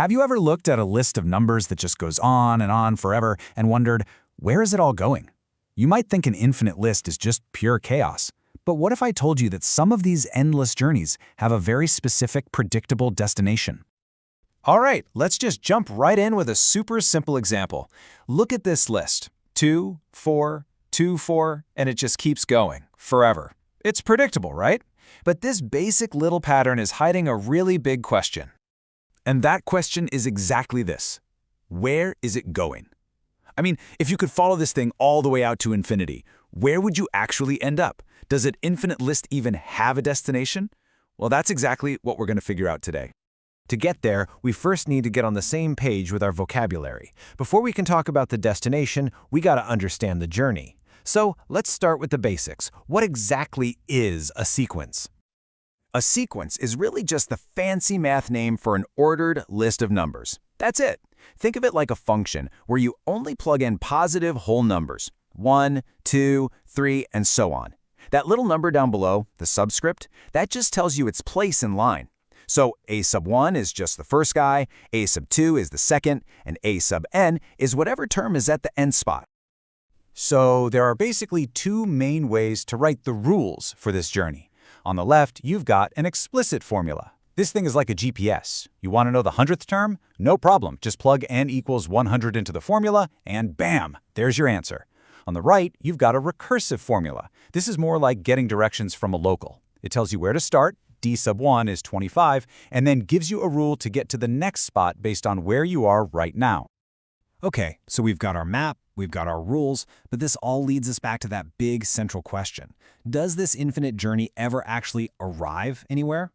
Have you ever looked at a list of numbers that just goes on and on forever and wondered, where is it all going? You might think an infinite list is just pure chaos. But what if I told you that some of these endless journeys have a very specific, predictable destination? All right, let's just jump right in with a super simple example. Look at this list. 2, 4, 2, 4, and it just keeps going, forever. It's predictable, right? But this basic little pattern is hiding a really big question. And that question is exactly this. Where is it going? I mean, if you could follow this thing all the way out to infinity, where would you actually end up? Does an infinite list even have a destination? Well, that's exactly what we're going to figure out today. To get there, we first need to get on the same page with our vocabulary. Before we can talk about the destination, we got to understand the journey. So let's start with the basics. What exactly is a sequence? A sequence is really just the fancy math name for an ordered list of numbers. That's it. Think of it like a function where you only plug in positive whole numbers, 1, 2, 3, and so on. That little number down below, the subscript, that just tells you its place in line. So a sub 1 is just the first guy, a sub 2 is the second, and a sub n is whatever term is at the end spot. So there are basically two main ways to write the rules for this journey. On the left, you've got an explicit formula. This thing is like a GPS. You want to know the 100th term? No problem. Just plug n equals 100 into the formula, and bam, there's your answer. On the right, you've got a recursive formula. This is more like getting directions from a local. It tells you where to start, d sub 1 is 25, and then gives you a rule to get to the next spot based on where you are right now. Okay, so we've got our map, we've got our rules, but this all leads us back to that big central question. Does this infinite journey ever actually arrive anywhere?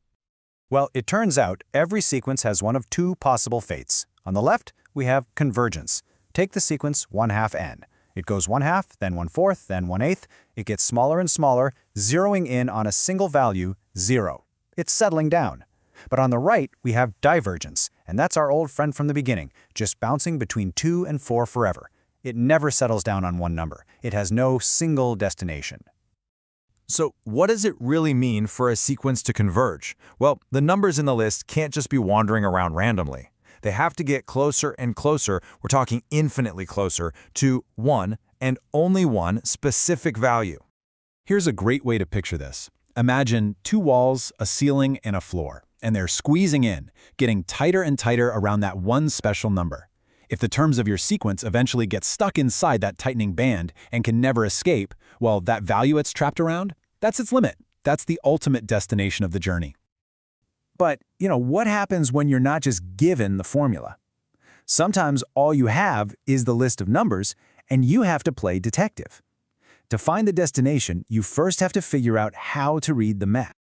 Well, it turns out every sequence has one of two possible fates. On the left, we have convergence. Take the sequence 1/2 n. It goes 1/2, then 1/4, then 1/8. It gets smaller and smaller, zeroing in on a single value, 0. It's settling down. But on the right, we have divergence, and that's our old friend from the beginning, just bouncing between 2 and 4 forever. It never settles down on one number. It has no single destination. So what does it really mean for a sequence to converge? Well, the numbers in the list can't just be wandering around randomly. They have to get closer and closer, we're talking infinitely closer, to 1 and only one specific value. Here's a great way to picture this. Imagine two walls, a ceiling, and a floor, and they're squeezing in, getting tighter and tighter around that one special number. If the terms of your sequence eventually get stuck inside that tightening band and can never escape, well, that value it's trapped around, that's its limit. That's the ultimate destination of the journey. But, what happens when you're not just given the formula? Sometimes all you have is the list of numbers, and you have to play detective. To find the destination, you first have to figure out how to read the math.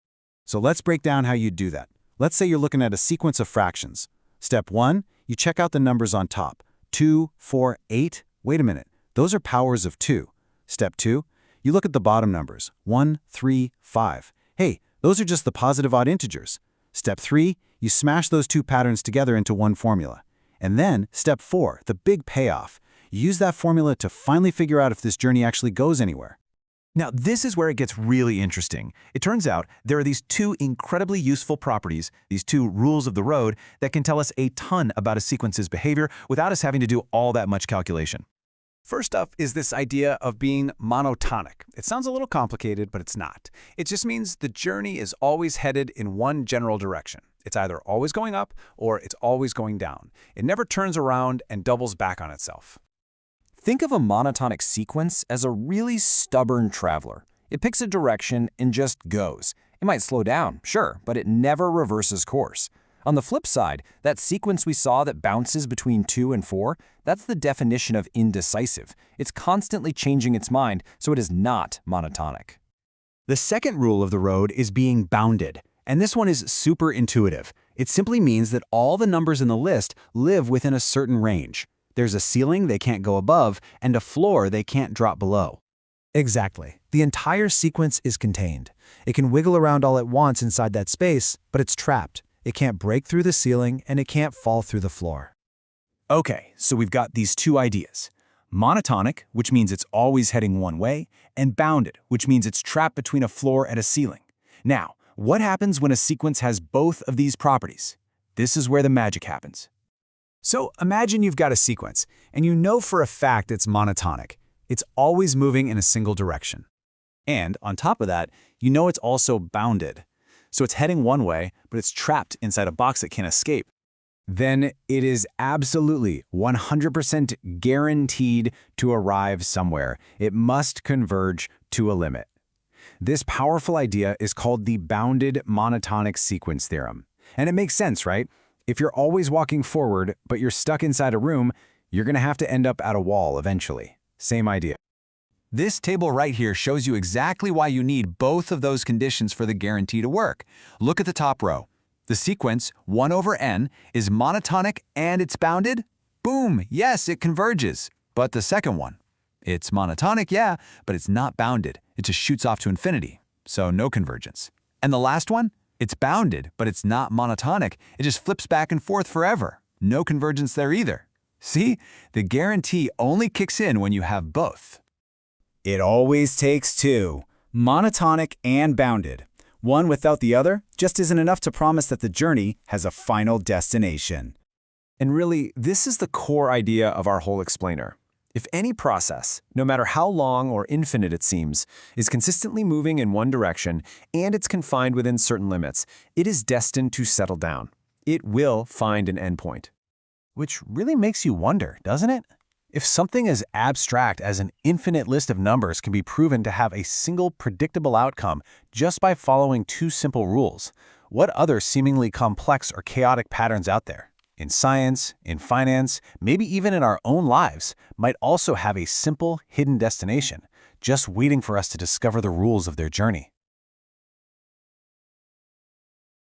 So let's break down how you do that. Let's say you're looking at a sequence of fractions. Step 1, you check out the numbers on top. 2, 4, 8. Wait a minute, those are powers of 2. Step 2, you look at the bottom numbers. 1, 3, 5. Hey, those are just the positive odd integers. Step 3, you smash those two patterns together into one formula. And then, step 4, the big payoff. You use that formula to finally figure out if this journey actually goes anywhere. Now, this is where it gets really interesting. It turns out there are these two incredibly useful properties, these two rules of the road, that can tell us a ton about a sequence's behavior without us having to do all that much calculation. First up is this idea of being monotonic. It sounds a little complicated, but it's not. It just means the journey is always headed in one general direction. It's either always going up or it's always going down. It never turns around and doubles back on itself. Think of a monotonic sequence as a really stubborn traveler. It picks a direction and just goes. It might slow down, sure, but it never reverses course. On the flip side, that sequence we saw that bounces between 2 and 4, that's the definition of indecisive. It's constantly changing its mind, so it is not monotonic. The second rule of the road is being bounded, and this one is super intuitive. It simply means that all the numbers in the list live within a certain range. There's a ceiling they can't go above, and a floor they can't drop below. Exactly. The entire sequence is contained. It can wiggle around all it wants inside that space, but it's trapped. It can't break through the ceiling, and it can't fall through the floor. Okay, so we've got these two ideas. Monotonic, which means it's always heading one way, and bounded, which means it's trapped between a floor and a ceiling. Now, what happens when a sequence has both of these properties? This is where the magic happens. So imagine you've got a sequence, and you know for a fact it's monotonic. It's always moving in a single direction. And on top of that, you know it's also bounded. So it's heading one way, but it's trapped inside a box it can't escape. Then it is absolutely 100% guaranteed to arrive somewhere. It must converge to a limit. This powerful idea is called the bounded monotonic sequence theorem. And it makes sense, right? If you're always walking forward, but you're stuck inside a room, you're going to have to end up at a wall eventually. Same idea. This table right here shows you exactly why you need both of those conditions for the guarantee to work. Look at the top row. The sequence, 1 over n, is monotonic and it's bounded? Boom, yes, it converges. But the second one, it's monotonic, yeah, but it's not bounded. It just shoots off to infinity, so no convergence. And the last one, it's bounded, but it's not monotonic. It just flips back and forth forever. No convergence there either. See, the guarantee only kicks in when you have both. It always takes two, monotonic and bounded. One without the other just isn't enough to promise that the journey has a final destination. And really, this is the core idea of our whole explainer. If any process, no matter how long or infinite it seems, is consistently moving in one direction and it's confined within certain limits, it is destined to settle down. It will find an endpoint. Which really makes you wonder, doesn't it? If something as abstract as an infinite list of numbers can be proven to have a single predictable outcome just by following two simple rules, what other seemingly complex or chaotic patterns out there, in science, in finance, maybe even in our own lives, might also have a simple, hidden destination, just waiting for us to discover the rules of their journey?